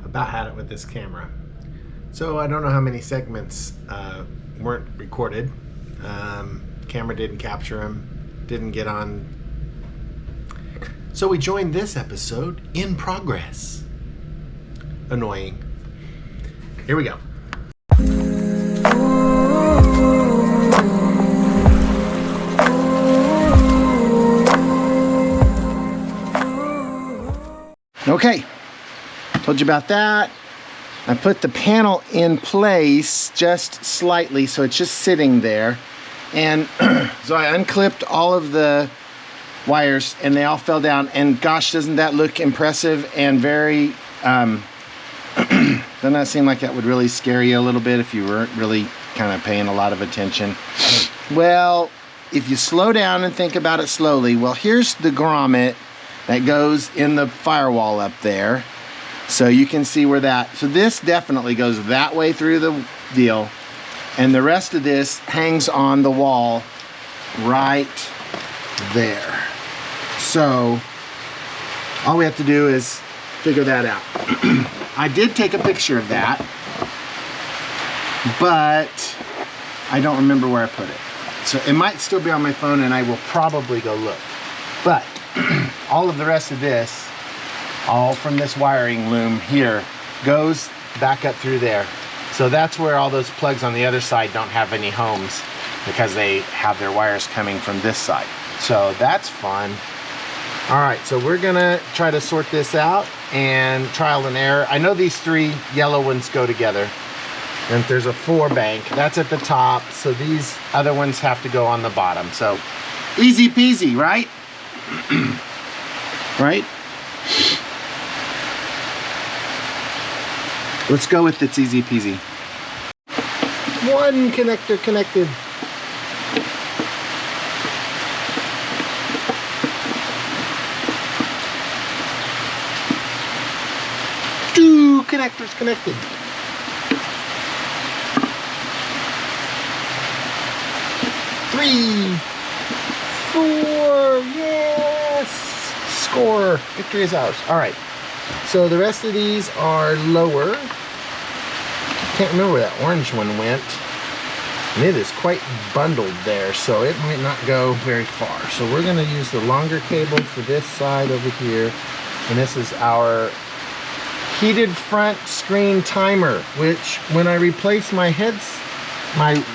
about had it with this camera. So I don't know how many segments weren't recorded. Camera didn't capture them, didn't get on. So we joined this episode in progress. Annoying. Here we go. Okay, told you about that. I put the panel in place just slightly, so it's just sitting there. And so I unclipped all of the wires and they all fell down. And gosh, doesn't that look impressive and very, doesn't that seem like that would really scare you a little bit if you weren't really kind of paying a lot of attention? Well, if you slow down and think about it slowly, well, here's the grommet that goes in the firewall up there. So you can see where that, so this definitely goes that way through the deal. And the rest of this hangs on the wall right there. So all we have to do is figure that out. I did take a picture of that, but I don't remember where I put it. So it might still be on my phone and I will probably go look. But all of the rest of this, all from this wiring loom here, goes back up through there. So that's where all those plugs on the other side don't have any homes, because they have their wires coming from this side. So that's fun. All right, so we're gonna try to sort this out and trial and error. I know these three yellow ones go together, and there's a 4 bank that's at the top, so these other ones have to go on the bottom. So easy peasy, right? Right? Let's go with it's easy peasy. One connector connected. Two connectors connected. Three, 4, yes! Score, victory is ours. All right, so the rest of these are lower. Can't remember where that orange one went. And it is quite bundled there, so it might not go very far. So we're gonna use the longer cable for this side over here. And this is our heated front screen timer, which when I replace my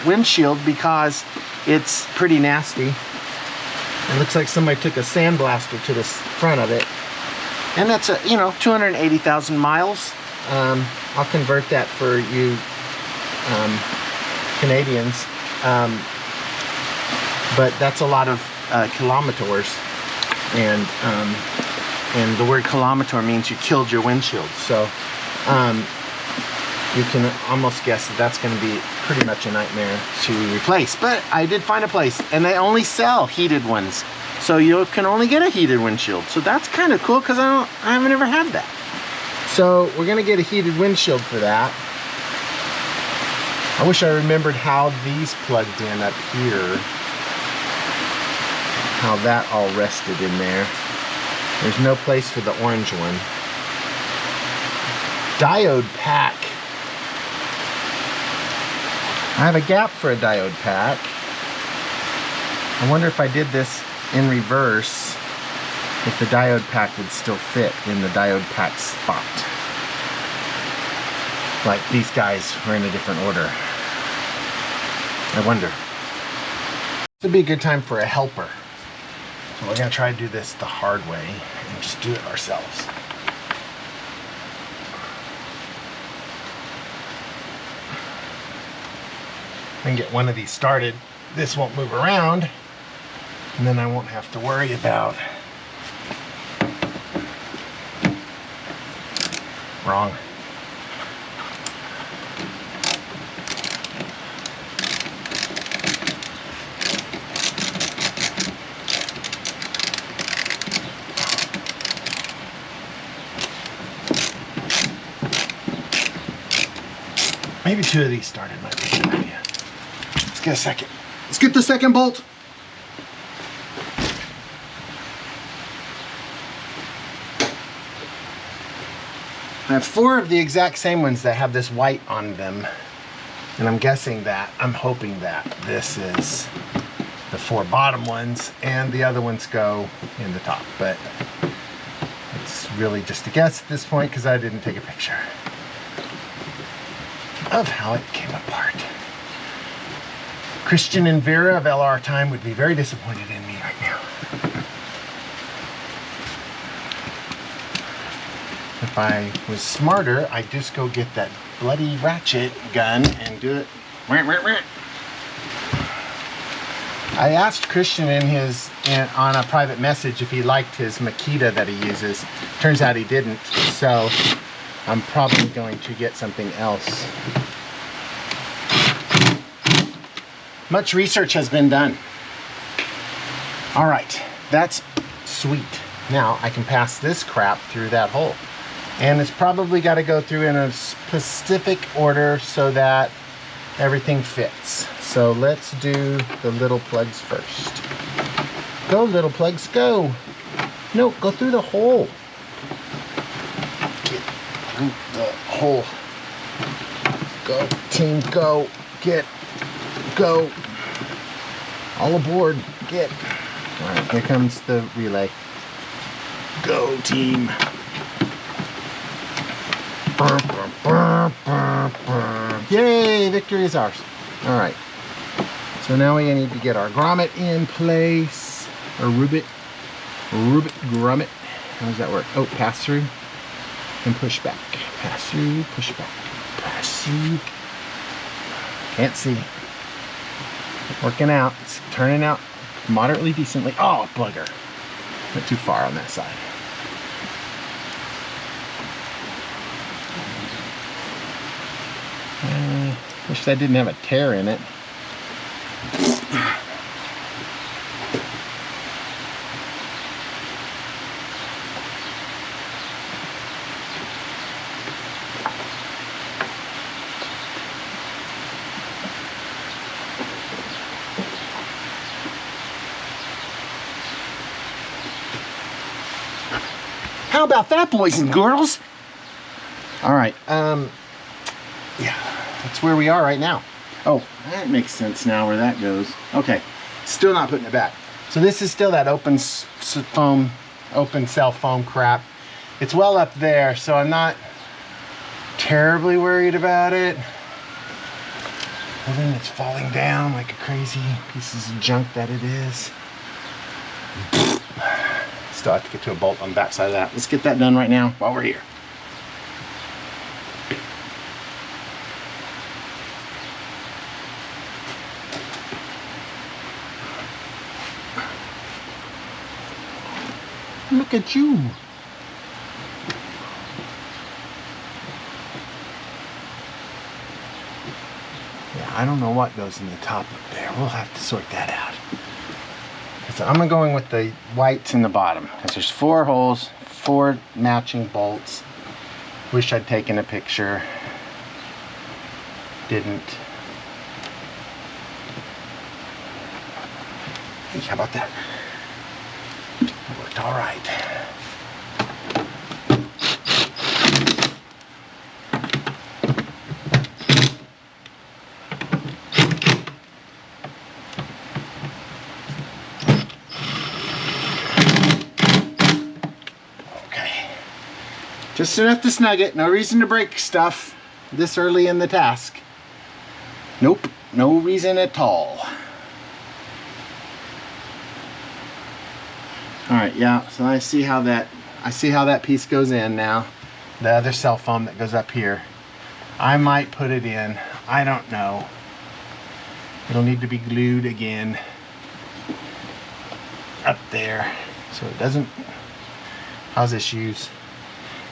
windshield, because it's pretty nasty, it looks like somebody took a sandblaster to the front of it. And that's a, 280,000 miles. I'll convert that for you Canadians. But that's a lot of kilometers. And the word kilometer means you killed your windshield. So you can almost guess that that's going to be pretty much a nightmare to replace. But I did find a place, and they only sell heated ones. So you can only get a heated windshield. So that's kind of cool, because I haven't ever had that. So we're gonna get a heated windshield for that. I wish I remembered how these plugged in up here. How that all rested in there. There's no place for the orange one. Diode pack. I have a gap for a diode pack. I wonder if I did this in reverse, if the diode pack would still fit in the diode pack spot. Like these guys are in a different order. I wonder. This would be a good time for a helper. So we're gonna try to do this the hard way and just do it ourselves. I can get one of these started. This won't move around, and then I won't have to worry about. Wrong. Maybe 2 of these started might be a good idea. Let's get a second. Let's get the second bolt. I have 4 of the exact same ones that have this white on them. And I'm hoping that this is the 4 bottom ones and the other ones go in the top. But it's really just a guess at this point because I didn't take a picture of how it came apart. Christian and Vera of LR Time would be very disappointed in me right now. If I was smarter, I'd just go get that bloody ratchet gun and do it. I asked Christian on a private message if he liked his Makita that he uses. Turns out he didn't, so I'm probably going to get something else. Much research has been done. All right, that's sweet. Now I can pass this crap through that hole. And it's probably got to go through in a specific order so that everything fits. So let's do the little plugs first. Go, little plugs, go. No, go through the hole. Get through the hole. Go, team, go. Get, go. All aboard, get. All right, here comes the relay. Go, team. Yay, victory is ours. All right, so now we need to get our grommet in place, or Rubit grommet. How does that work? Oh, pass through and push back. Pass through, push back. Pass through. Can't see. Working out. It's turning out moderately decently. Oh, bugger. Went too far on that side. Wish that didn't have a tear in it. How about that, boys and girls? All right, yeah. That's where we are right now. Oh, that makes sense now where that goes. Okay, still not putting it back. So this is still that open cell foam crap. It's well up there, so I'm not terribly worried about it. Other than it's falling down like a crazy piece of junk that it is. Still have to get to a bolt on the back side of that. Let's get that done right now while we're here. Look at you. Yeah, I don't know what goes in the top up there. We'll have to sort that out. So I'm going with the whites in the bottom because there's 4 holes, 4 matching bolts. Wish I'd taken a picture. Didn't. Hey, how about that? Worked all right. Okay. Just enough to snug it. No reason to break stuff this early in the task. Nope, no reason at all. All right, yeah, so I see how that piece goes in now. The other cell foam that goes up here. I might put it in. I don't know. It'll need to be glued again up there so it doesn't cause issues.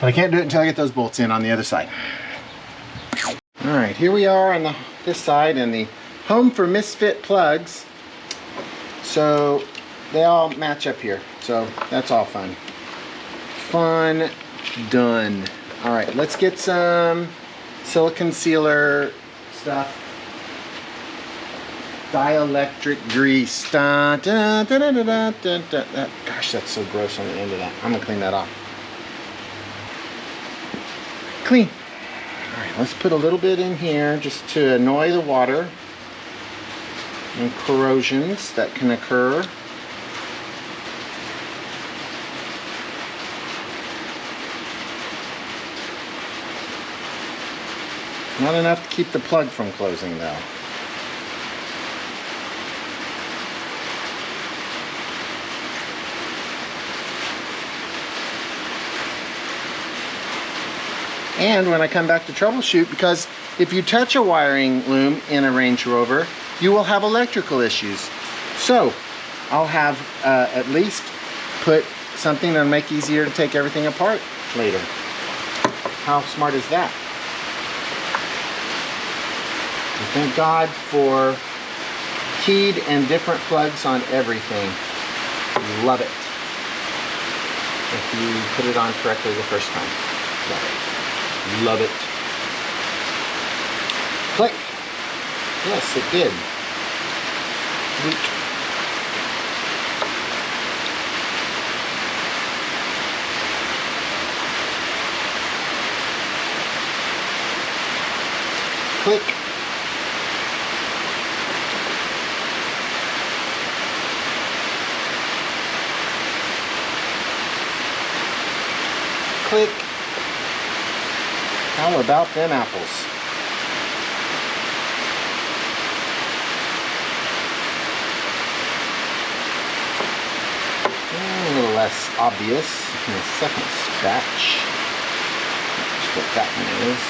But I can't do it until I get those bolts in on the other side. All right, here we are on this side in the Home for Misfit plugs. So they all match up here. So that's all fun. Fun done. All right, let's get some silicone sealer stuff. Dielectric grease. Da, da, da, da, da, da, da. Gosh, that's so gross on the end of that. I'm gonna clean that off. clean. All right, let's put a little bit in here just to annoy the water and corrosions that can occur. Not enough to keep the plug from closing though. And when I come back to troubleshoot, because if you touch a wiring loom in a Range Rover, you will have electrical issues. So I'll have at least put something that'll make it easier to take everything apart later. How smart is that? And thank God for keyed and different plugs on everything. Love it. If you put it on correctly the first time. Love it. Love it. Click. Yes, it did. Sweet. Click. Click. How about them apples? A little less obvious in the second batch. That's what that one is.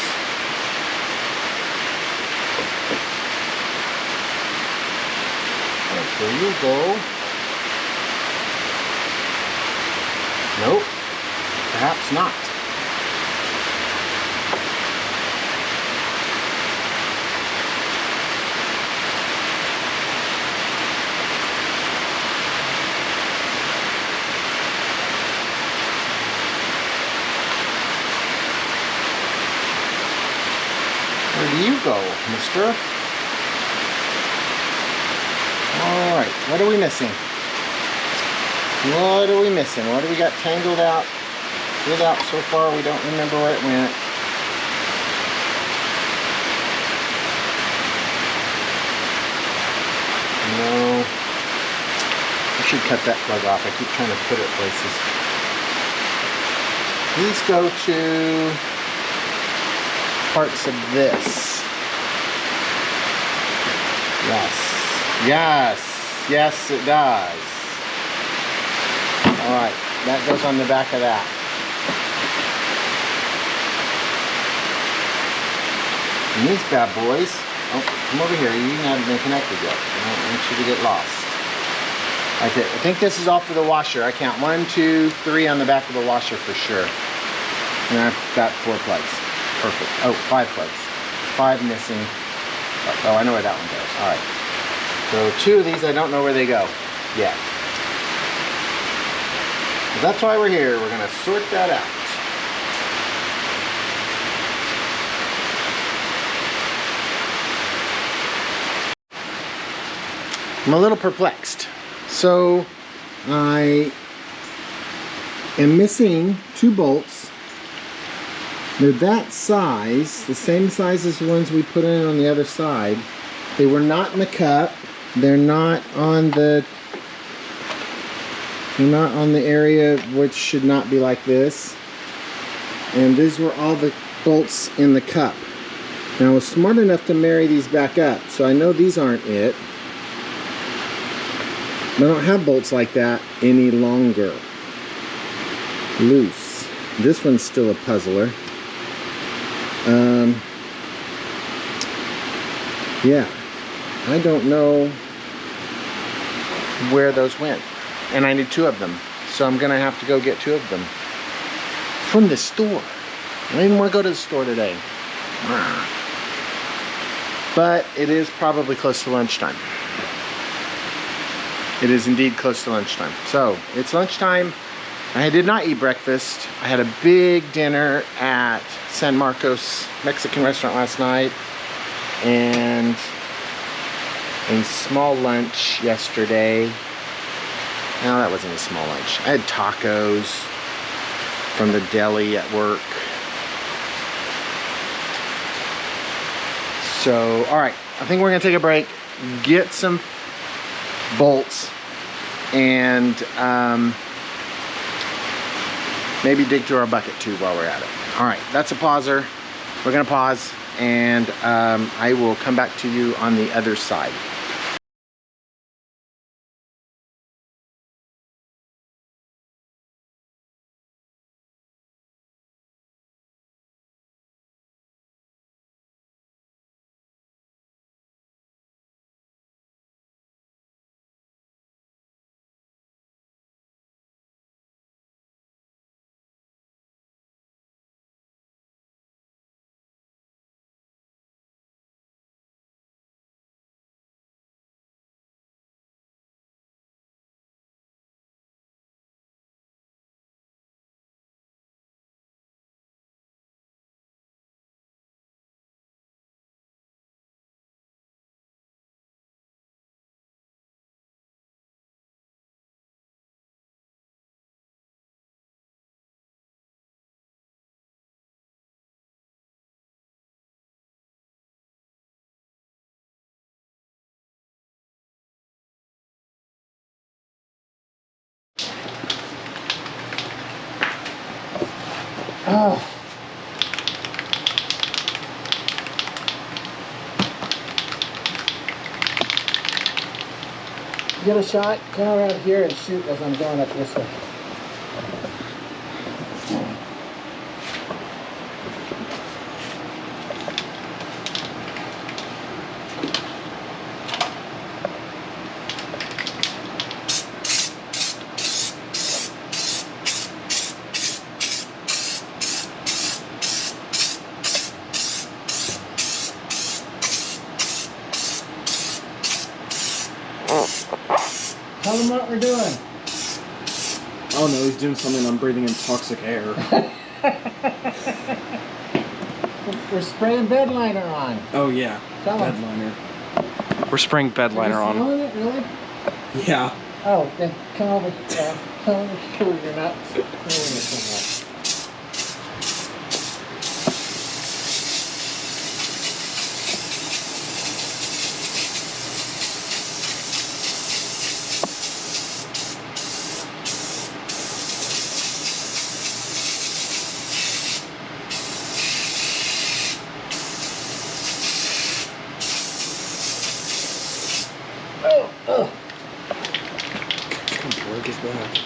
There you go. Nope, perhaps not. Where do you go, mister? Alright, what are we missing? What are we missing? What do we got tangled out? Without so far, we don't remember where it went. No. I should cut that plug off. I keep trying to put it places. These go to parts of this. Yes. Yes. Yes, it does. Alright, that goes on the back of that. And these bad boys, oh, come over here, you haven't been connected yet. I don't want you to get lost. I think this is off of the washer. I count 1, 2, 3 on the back of the washer for sure. And I've got 4 plugs. Perfect. Oh, 5 plugs. 5 missing. Oh, I know where that one goes. Alright. So 2 of these, I don't know where they go yet. So that's why we're here. We're going to sort that out. I'm a little perplexed. So I am missing 2 bolts. They're that size, the same size as the ones we put in on the other side. They were not in the cup. They're not on the area which should not be like this. And these were all the bolts in the cup. Now I was smart enough to marry these back up, so I know these aren't it. I don't have bolts like that any longer. Loose. This one's still a puzzler. Yeah, I don't know where those went. And I need 2 of them. So I'm gonna have to go get 2 of them. From the store. I didn't want to go to the store today. But it is probably close to lunchtime. It is indeed close to lunchtime. So, it's lunchtime. I did not eat breakfast. I had a big dinner at San Marcos Mexican restaurant last night. And a small lunch yesterday. No, that wasn't a small lunch. I had tacos from the deli at work. So, all right, I think we're gonna take a break, get some bolts, and maybe dig through our bucket too while we're at it. All right, that's a pauser. We're gonna pause, and I will come back to you on the other side. Oh. Get a shot, come around here and shoot as I'm going up this way. Tell them what we're doing. Oh no, he's doing something. I'm breathing in toxic air. We're spraying bed liner on. Oh yeah, Tell bed him. liner. We're spraying bed liner on. Are you feeling it, really? Yeah. Oh, then come over here. Come over here. You're not feeling it so much. Break his back.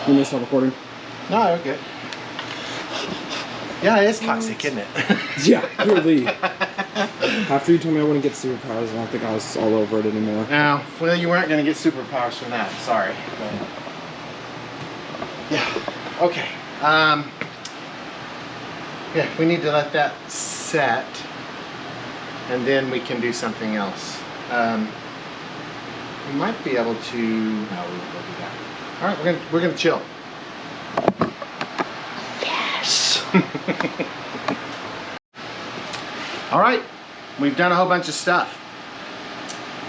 You may stop recording. No, you're good. Yeah, it's toxic, isn't it? Yeah, really. After you told me I wouldn't get superpowers, I don't think I was all over it anymore. No, well, you weren't going to get superpowers from that. Sorry. But yeah. Okay. Yeah, we need to let that set, and then we can do something else. We might be able to. No, we won't go do that. All right, we're gonna chill. Yes. All right, we've done a whole bunch of stuff.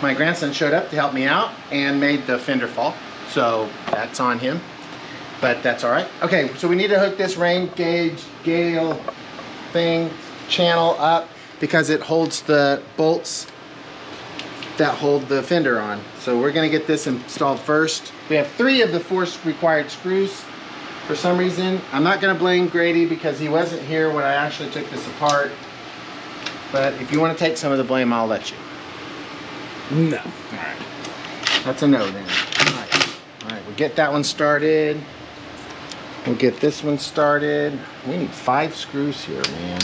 my grandson showed up to help me out and made the fender fall. So that's on him, but that's all right. Okay, so we need to hook this rain gauge gale thing channel up because it holds the bolts that hold the fender on. So we're gonna get this installed first. We have 3 of the 4 required screws. For some reason, I'm not gonna blame Grady because he wasn't here when I actually took this apart. But if you wanna take some of the blame, I'll let you. No. All right, that's a no then. All right, we'll get that one started. We'll get this one started. We need 5 screws here, man.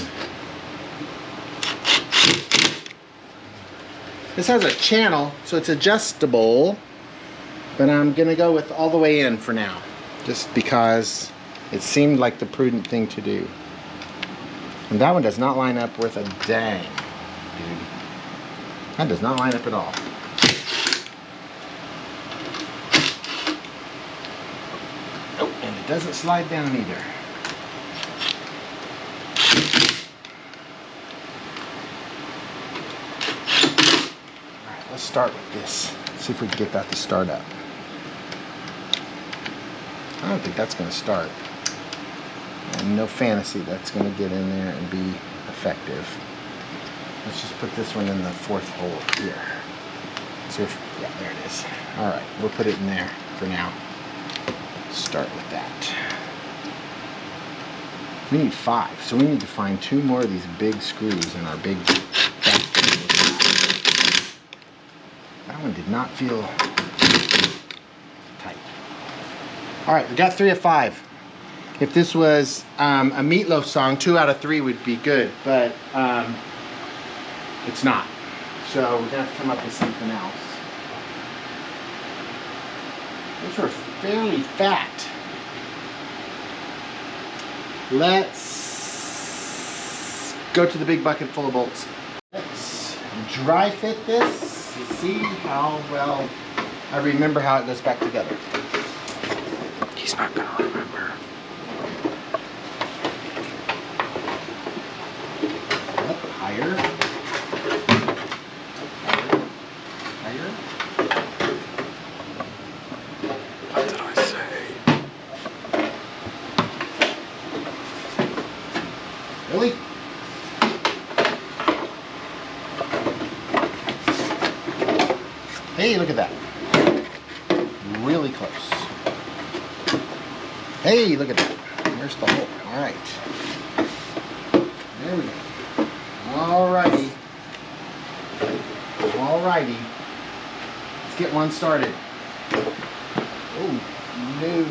This has a channel, so it's adjustable, but I'm gonna go with all the way in for now, just because it seemed like the prudent thing to do. And that one does not line up worth a dang, dude. That does not line up at all. Oh, and it doesn't slide down either. Let's start with this. See if we can get that to start up. I don't think that's going to start. And no fantasy that's going to get in there and be effective. Let's just put this one in the 4th hole here. See if, yeah, there it is. All right, we'll put it in there for now. Start with that. We need 5, so we need to find 2 more of these big screws in our big basket. That one did not feel tight. All right, we got 3 of 5. If this was a Meatloaf song, 2 out of 3 would be good, but it's not. So we're gonna have to come up with something else. Those were fairly fat. Let's go to the big bucket full of bolts. Let's dry fit this to see how well I remember how it goes back together. He's not gonna remember. Up higher. Higher. What did I say? Really? Hey, look at that. Really close. Hey, look at that. There's the hole. All right. There we go. All righty. All righty. Let's get one started. Oh, no.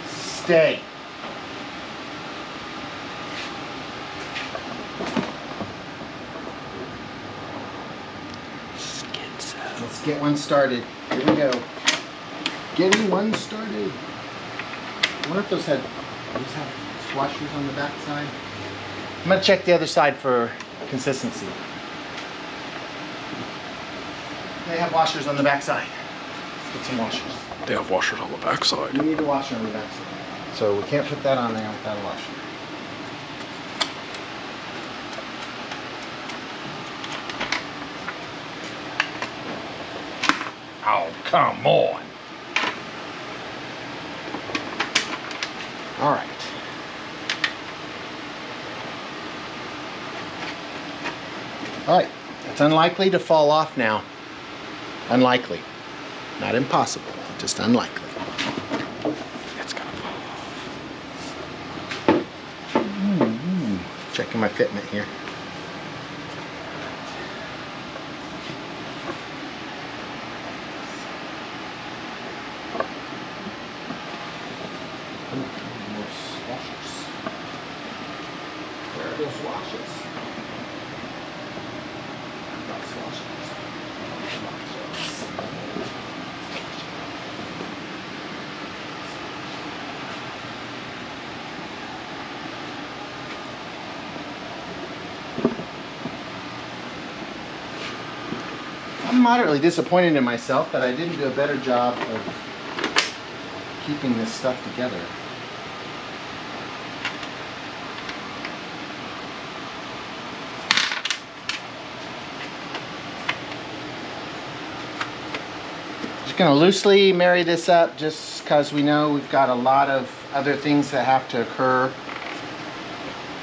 Stay. Let's get one started. Here we go. Getting one started. I wonder if those have washers on the back side. I'm gonna check the other side for consistency. They have washers on the back side. Let's get some washers. They have washers on the backside. We need a washer on the back side. So we can't put that on there without a washer. Oh, come on. All right. All right. It's unlikely to fall off now. Unlikely. Not impossible, just unlikely. It's gonna fall off. Checking my fitment here. Where are those washers? I'm moderately disappointed in myself that I didn't do a better job of keeping this stuff together. Gonna loosely marry this up just because we know we've got a lot of other things that have to occur.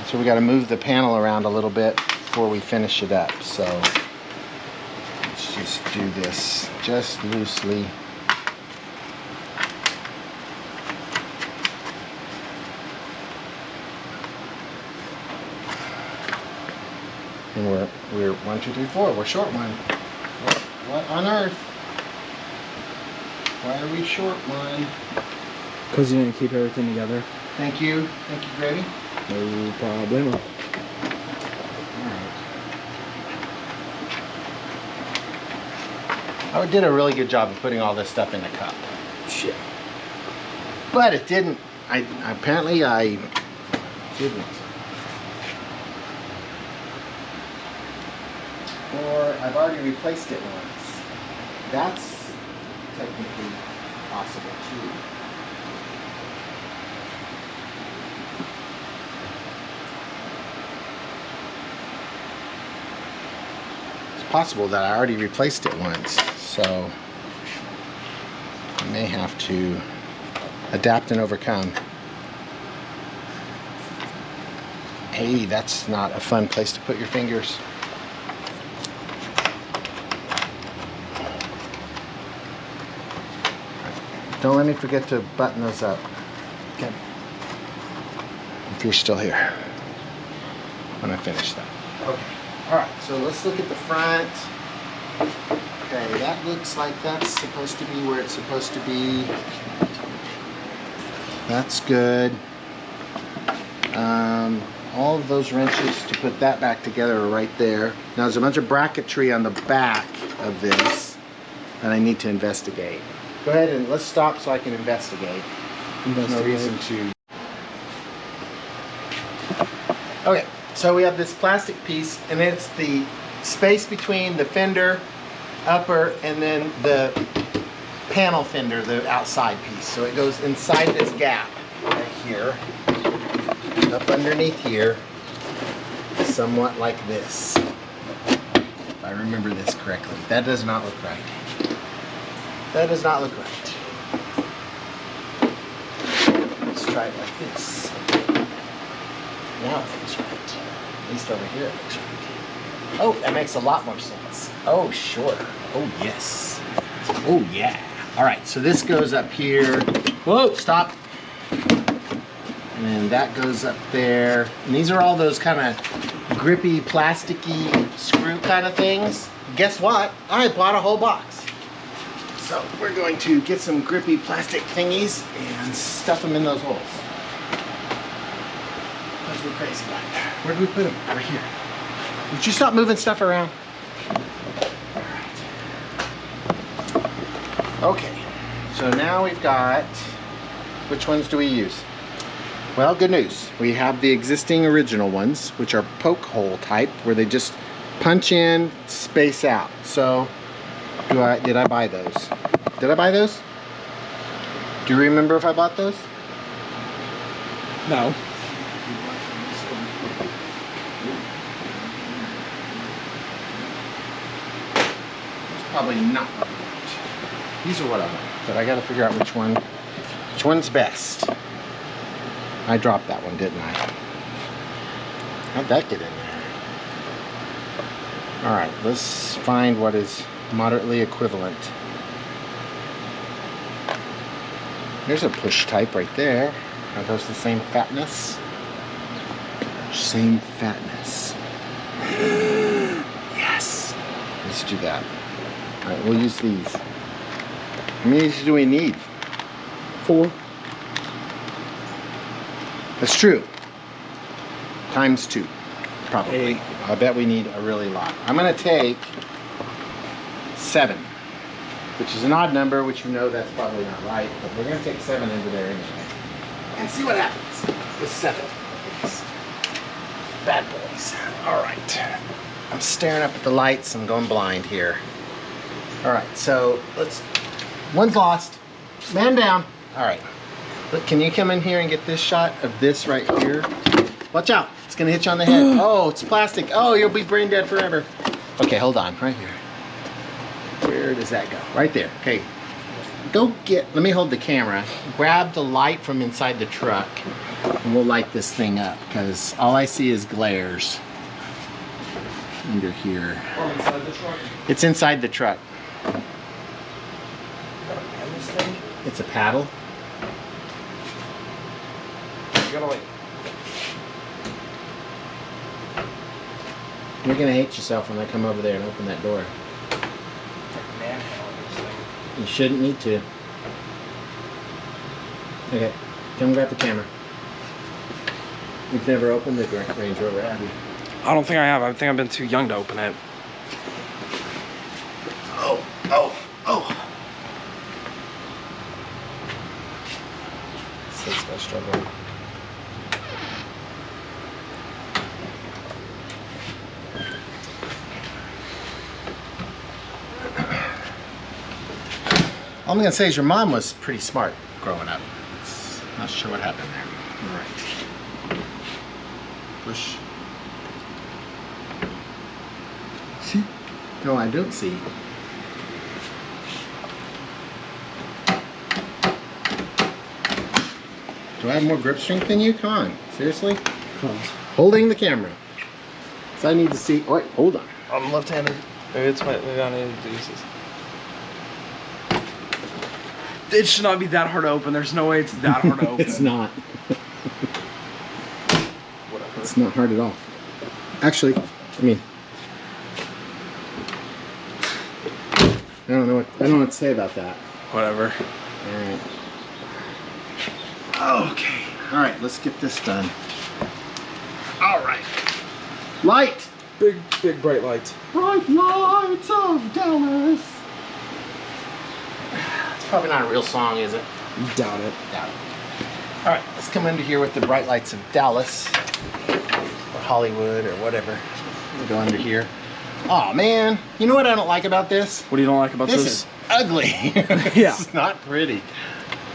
So we got to move the panel around a little bit before we finish it up. So let's just do this just loosely. And we're 1, 2, 3, 4. We're short one. What on earth? Why are we short one? Because you didn't keep everything together. Thank you, Grady. No problemo. I did a really good job of putting all this stuff in the cup. Shit. But it didn't. Apparently I didn't. Or I've already replaced it once. That's technically possible too. It's possible that I already replaced it once, so I may have to adapt and overcome. Hey, that's not a fun place to put your fingers. Don't let me forget to button those up. Okay. If you're still here when I finish that. Okay. All right. So let's look at the front. Okay, that looks like that's supposed to be where it's supposed to be. That's good. All of those wrenches to put that back together are right there. Now there's a bunch of bracketry on the back of this that I need to investigate. Go ahead and let's stop so I can investigate. There's no reason to. Okay, so we have this plastic piece, and it's the space between the fender upper and then the panel fender, the outside piece. So it goes inside this gap right here, up underneath here, somewhat like this. If I remember this correctly. That does not look right. That does not look right. Let's try it like this. Now it looks right. At least over here it looks right. Oh, that makes a lot more sense. Oh, sure. Oh, yes. Oh, yeah. All right, so this goes up here. Whoa, stop. And then that goes up there. And these are all those kind of grippy, plasticky screw kind of things. Guess what? I bought a whole box. So we're going to get some grippy plastic thingies and stuff them in those holes. Those were crazy back there. Where did we put them? Over here. Would you stop moving stuff around? Okay, so now we've got, which ones do we use? Well, good news. We have the existing original ones, which are poke hole type, where they just punch in, space out. So, did I buy those? Did I buy those? Do you remember if I bought those? No. It's probably not what I want. These are what I want, but I got to figure out which one's best. I dropped that one, didn't I? How'd that get in there? All right, let's find what is moderately equivalent. There's a push type right there. Are those the same fatness? Same fatness. Yes. Let's do that. All right, we'll use these. How many of these do we need? 4. That's true. Times 2, probably. 8. I bet we need a really lot. I'm going to take 7, which is an odd number, which you know that's probably not right, but we're going to take 7 into there anyway. And see what happens with 7. Bad boys. All right. I'm staring up at the lights. I'm going blind here. All right, so one's lost. Man down. All right. Look, can you come in here and get this shot of this right here? Watch out. It's going to hit you on the head. Oh, it's plastic. Oh, you'll be brain dead forever. Okay, hold on. Right here. Where does that go? Right there. Okay. go get, let me hold the camera. Grab the light from inside the truck and we'll light this thing up because all I see is glares under here. Oh, inside the truck? It's inside the truck. And this thing? It's a paddle. You gotta like... You're gonna hate yourself when I come over there and open that door. manhandling this thing. You shouldn't need to. Okay, come grab the camera. You've never opened the Range Rover, have you? I don't think I have. I think I've been too young to open it. Oh, oh, oh. This guy's struggling. All I'm gonna say is your mom was pretty smart growing up. Not sure what happened there. All right. Push. See? No, I don't see. Do I have more grip strength than you? Come on. Seriously? Holding the camera. So I need to see. Wait, hold on. I'm left-handed. Maybe it's my. Maybe I need to use this. It should not be that hard to open. There's no way it's that hard to open. It's not. Whatever. It's not hard at all. Actually, I mean, I don't know what to say about that. Whatever. All right. Okay. All right. Let's get this done. All right. Light. Big bright lights. Bright lights of Dallas. It's probably not a real song, is it? Doubt it. Doubt it. All right. Let's come into here with the bright lights of Dallas or Hollywood or whatever. We'll go under here. Oh man. You know what I don't like about this? What do you don't like about This this? is ugly. Yeah. It's not pretty.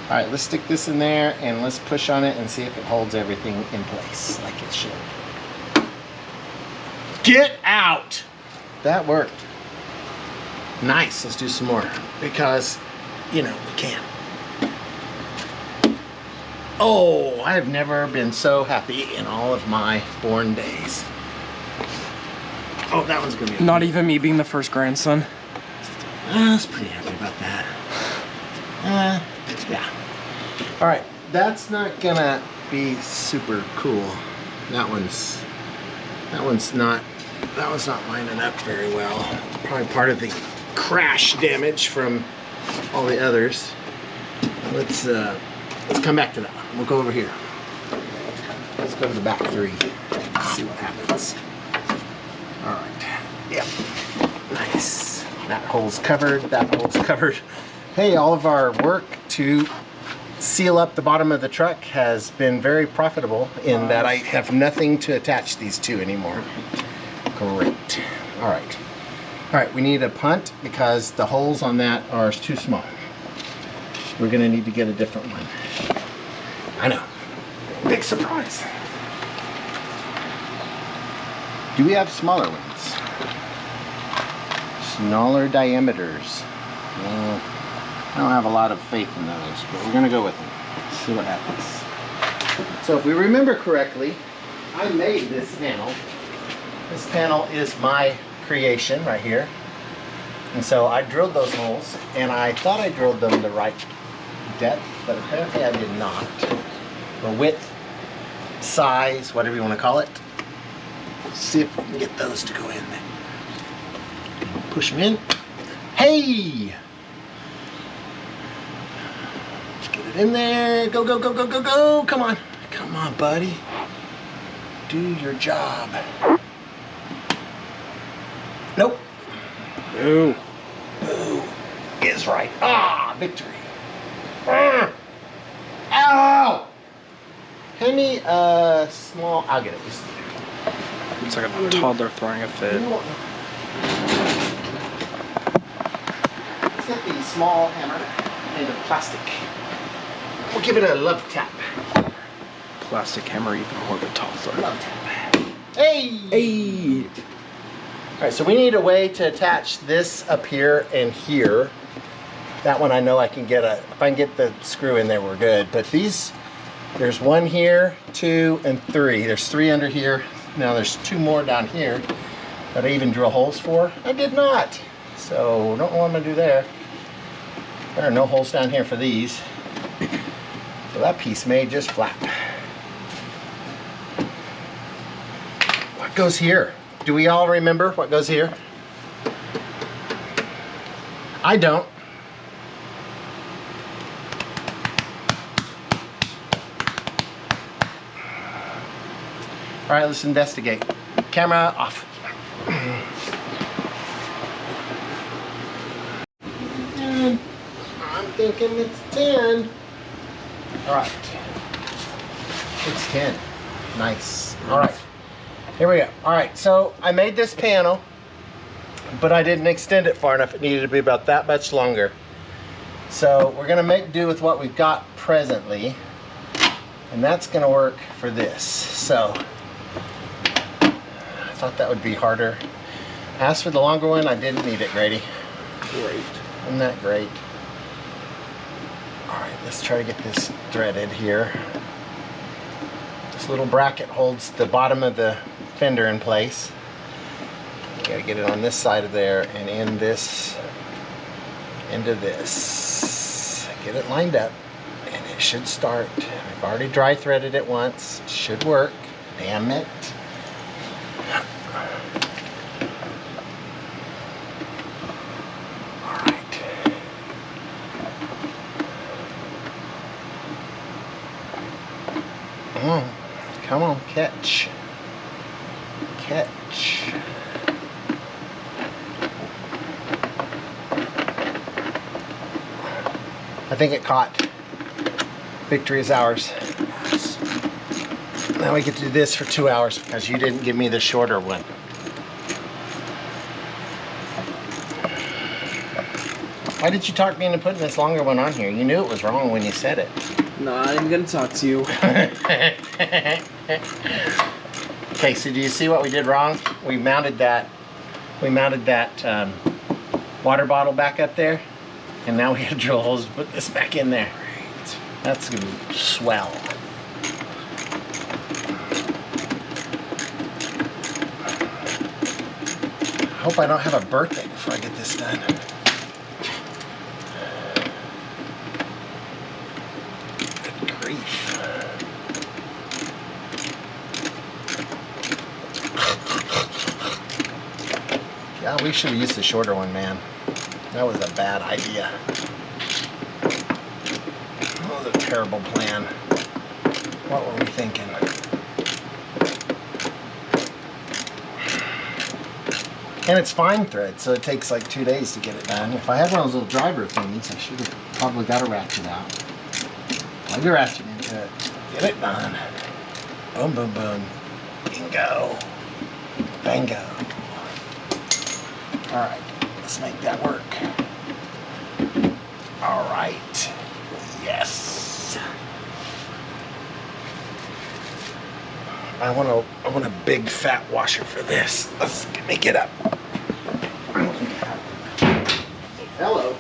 All right, let's stick this in there and let's push on it and see if it holds everything in place like it should. Get out! That worked. Nice, let's do some more because, you know, we can. Oh, I have never been so happy in all of my born days. Oh, that one's gonna be Not even me being the first grandson. I was pretty happy about that. Yeah. All right, that's not gonna be super cool. That one's not lining up very well. Probably part of the crash damage from all the others. Let's come back to that one. We'll go over here. Let's go to the back three. See what happens. All right. Yep. Nice. That hole's covered. That hole's covered. Hey, all of our work to seal up the bottom of the truck has been very profitable in that I have nothing to attach these to anymore. Great. All right. All right, we need a punt because the holes on that are too small. We're gonna need to get a different one. I know. Big surprise. Do we have smaller ones? Smaller diameters. Well, I don't have a lot of faith in those, but we're gonna go with them. See what happens. So if we remember correctly, I made this panel. This panel is my creation right here. And so I drilled those holes and I thought I drilled them the right depth, but apparently I did not. Or width, size, whatever you want to call it. Let's see if we can get those to go in there. Push them in. Hey! Let's get it in there. Go, go, go, go, go, go. Come on. Come on, buddy. Do your job. Nope. Ooh. Boo is right. Ah, victory. Ow! Hand me a small, I'll get it. It's like a toddler throwing a fit. Let's get the small hammer made of plastic. We'll give it a love tap. Plastic hammer, even more of a toddler. Love tap. Hey! Hey! All right, so we need a way to attach this up here and here. That one I know I can get if I can get the screw in there, we're good. But these, there's 1 here, 2, and 3. There's 3 under here. Now there's 2 more down here that I even drill holes for. I did not. So don't know what I'm gonna do there. There are no holes down here for these. So that piece may just flap. What goes here? Do we all remember what goes here? I don't. All right, let's investigate. Camera off. I'm thinking it's 10. All right. It's 10. Nice. All right. Here we go. All right, so I made this panel, but I didn't extend it far enough. It needed to be about that much longer. So we're gonna make do with what we've got presently, and that's gonna work for this. So I thought that would be harder. As for the longer one, I didn't need it, Grady. Great. Isn't that great? All right, let's try to get this threaded here. This little bracket holds the bottom of the fender in place. You gotta get it on this side of there and in this, into this. Get it lined up and it should start. I've already dry threaded it once. It should work. Damn it. Come on, catch. Catch. I think it caught. Victory is ours. Now we get to do this for 2 hours because you didn't give me the shorter one. Why did you talk me into putting this longer one on here? You knew it was wrong when you said it. Not even gonna talk to you. Okay, so do you see what we did wrong? We mounted that water bottle back up there, and now we have to drill holes to put this back in there. That's gonna be swell. I hope I don't have a birthday before I get this done. Good grief. Yeah, we should have used the shorter one, man. That was a bad idea. That was a terrible plan. What were we thinking? And it's fine thread, so it takes like 2 days to get it done. If I had one of those little driver thingies, I should have probably got a ratchet out. Plug the ratchet into it. Get it done. Boom, boom, boom. Bingo. Bango. All right, let's make that work. All right. Yes. I want a big fat washer for this. Let me get up. I don't think I have it. Hello.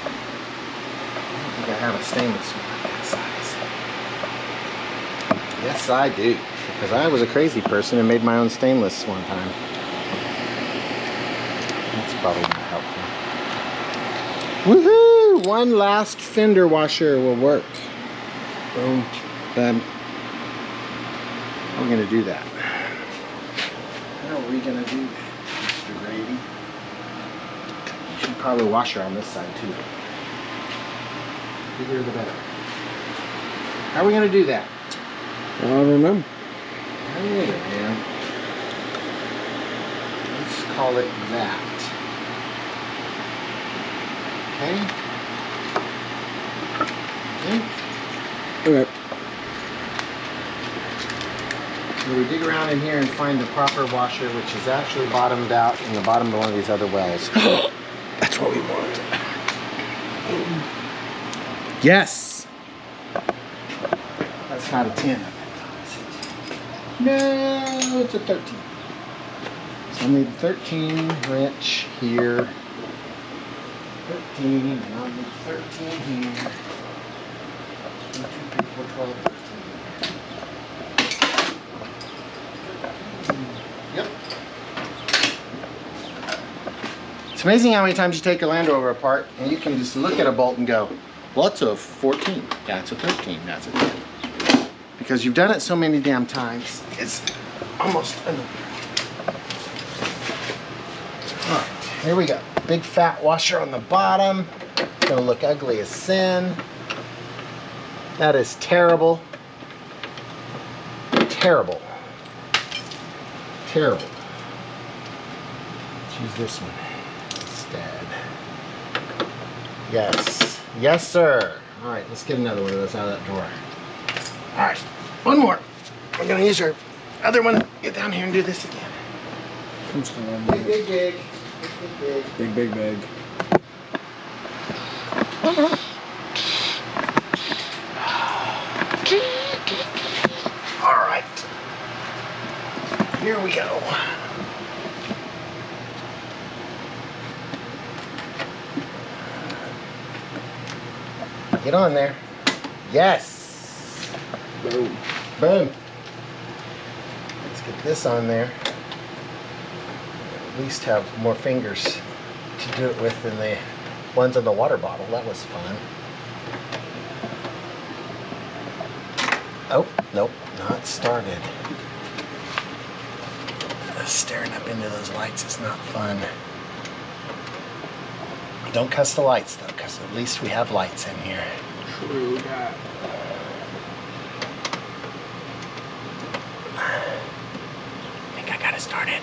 I don't think I have a stainless one that size. Yes, I do. Because I was a crazy person and made my own stainless one time. That's probably not helpful. Woohoo! One last fender washer will work. Boom. Done. I'm going to do that. How are we going to do that, Mr. Grady? You should probably wash her on this side too. The bigger the better. How are we going to do that? I don't know. Hey, man. Let's call it that. Okay? Okay. So we dig around in here and find the proper washer, which is actually bottomed out in the bottom of one of these other wells. That's what we want. Yes! That's not a 10. No, it's a 13. It's I'll need 13 wrench here. 13, and I'll need 13 here. 1, 2, 3, 4, 12, 13. Yep. It's amazing how many times you take a Land Rover apart and you can just look at a bolt and go, well, it's a 14. That's a 13. That's a 10. Because you've done it so many damn times, it's almost unreal. All right, here we go. Big fat washer on the bottom. Gonna look ugly as sin. That is terrible. Terrible. Terrible. Let's use this one instead. Yes. Yes, sir. All right, let's get another one of those out of that drawer. All right, one more. We're gonna use our other one. Get down here and do this again. Big, big, big. Big, big, big. All right. Here we go. Get on there. Yes. Boom. Boom. Let's get this on there. At least have more fingers to do it with than the ones in the water bottle. That was fun. Oh, nope, not started. Staring up into those lights is not fun. Don't cuss the lights though, because at least we have lights in here. True that. I think I got it started.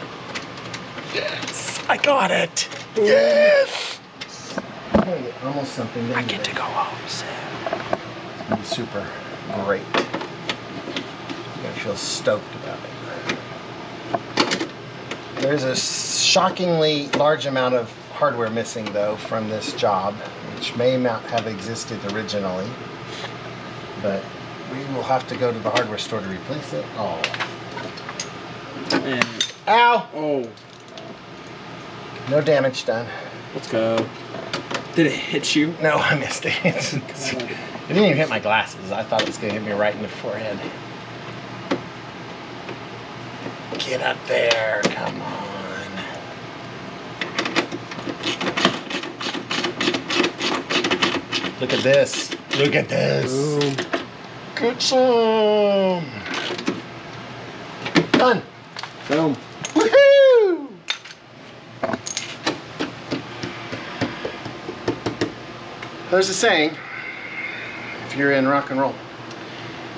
Yes, I got it. Yes. I'm gonna get almost something. I get to go home soon. It's gonna be super great. I'm gonna feel stoked about it. There's a shockingly large amount of hardware missing though from this job, which may not have existed originally, but we will have to go to the hardware store to replace it. Oh. And Ow! oh, No damage done. let's go. Did it hit you? No, I missed it. It didn't even hit my glasses. I thought it was going to hit me right in the forehead. Get up there, come on. Look at this. Look at this. Boom. Get some. Done. Boom. Woohoo! There's a saying, if you're in rock and roll,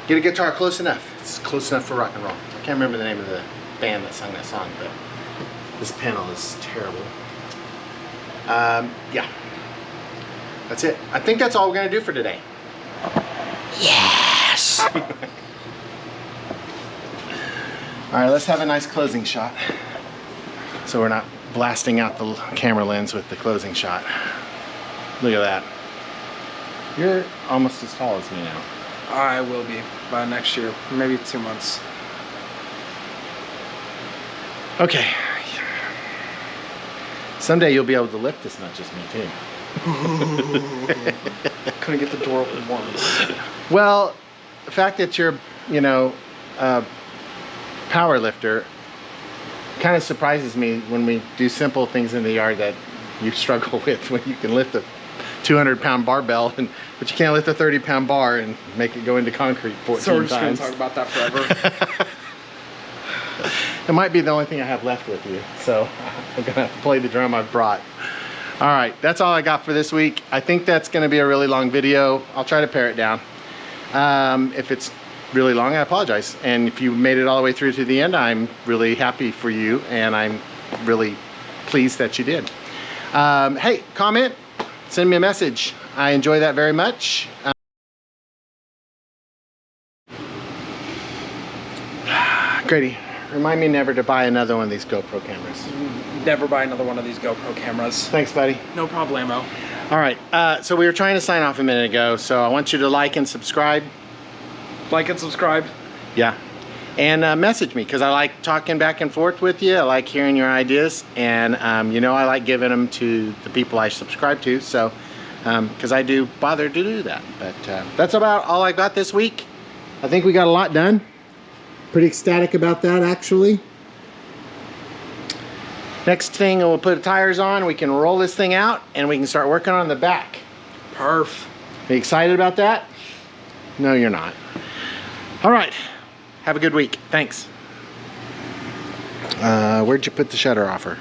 get a guitar close enough. It's close enough for rock and roll. I can't remember the name of the band that sung that song, but this panel is terrible. Yeah. That's it. I think that's all we're going to do for today. Yes! All right, let's have a nice closing shot. So we're not blasting out the camera lens with the closing shot. Look at that. You're almost as tall as me now. I will be by next year, maybe 2 months. Okay. Someday you'll be able to lift this, not just me too. Couldn't get the door open once. Well, the fact that you're, you know, a power lifter kind of surprises me when we do simple things in the yard that you struggle with, when you can lift a 200-pound barbell, but you can't lift a 30-pound bar and make it go into concrete 14 times. So we're just going to talk about that forever. It might be the only thing I have left with you, so I'm gonna have to play the drum I've brought. All right, that's all I got for this week. I think that's gonna be a really long video. I'll try to pare it down. If it's really long, I apologize. And if you made it all the way through to the end, I'm really happy for you, and I'm really pleased that you did. Hey, comment, send me a message. I enjoy that very much. Grady, remind me never to buy another one of these GoPro cameras. Never buy another one of these GoPro cameras. Thanks, buddy. No problemo. All right, so we were trying to sign off a minute ago, so I want you to like and subscribe. Like and subscribe. Yeah. And message me, because I like talking back and forth with you. I like hearing your ideas, and you know, I like giving them to the people I subscribe to, so because I do bother to do that. But that's about all I got this week. I think we got a lot done. Pretty ecstatic about that, actually. Next thing, we'll put the tires on, we can roll this thing out, and we can start working on the back. Perf. Are you excited about that? No, you're not. All right. Have a good week. Thanks. Where'd you put the shutter offer?